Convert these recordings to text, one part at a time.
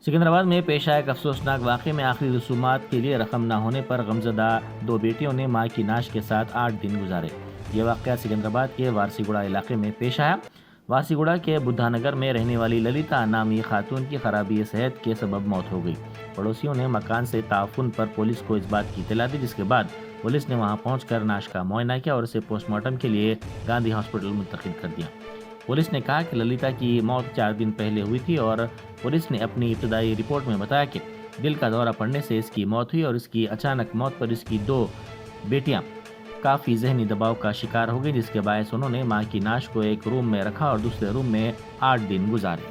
सिकंदराबाद में पेश आया एक अफसोसनाक वाक़े में आखिरी रसूमात के लिए रकम न होने पर गमजदा दो बेटियों ने मां की नाश के साथ 8 दिन गुजारे। ये वाक़या सिकंदराबाद के वारसीगुड़ा इलाके में पेश आया। वारसीगुड़ा के बुद्धानगर में रहने वाली ललिता नामी खातून की खराबी सेहत के सबब मौत हो गई। पड़ोसियों ने मकान से ताउन पर पुलिस को इस बात की इत्तला दी, जिसके बाद पुलिस ने वहां पहुंचकर नाश का मुआयना किया और उसे पोस्टमार्टम के लिए गांधी हॉस्पिटल मुंतकिल कर दिया। पुलिस ने कहा कि ललिता की मौत 4 दिन पहले हुई थी और पुलिस ने अपनी इब्तदाई रिपोर्ट में बताया कि दिल का दौरा पड़ने से इसकी मौत हुई और इसकी अचानक मौत पर इसकी 2 बेटियां काफ़ी जहनी दबाव का शिकार हो गई, जिसके बायस उन्होंने मां की नाश को एक रूम में रखा और दूसरे रूम में 8 दिन गुजारे।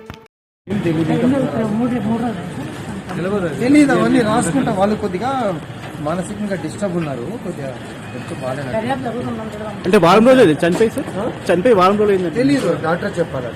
తెలీదు అవన్నీ రాసుకుంటా వాళ్ళు కొద్దిగా మానసికంగా డిస్టర్బ్ ఉన్నారు కొద్దిగా కొంచెం బాగాలేదు అంటే వారం రోజులు చనిపోయి సార్ చనిపోయి వారం రోజులు అయింది తెలీదు డాక్టర్ చెప్పారు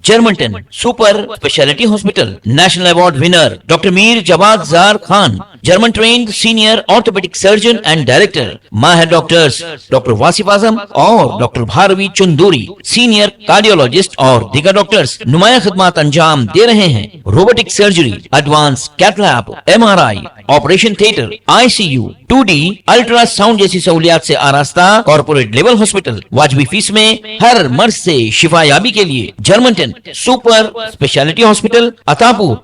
Germanten super speciality hospital national award winner doctor Mir Jawad Zar Khan, German trained senior orthopaedic surgeon and director, माहिर डॉक्टर्स डॉक्टर वासिफ आजम और doctor Bharavi Chunduri, senior cardiologist और दीगर डॉक्टर्स नुमाया खिदमत अंजाम दे रहे हैं। Robotic surgery, advance cath lab, MRI, operation theatre, ICU, 2D ultrasound जैसी सहूलियात से आरास्ता कॉर्पोरेट लेवल हॉस्पिटल। वाजबी फीस में हर मर्ज से शिफायाबी के लिए Germanton super speciality hospital, Attapur,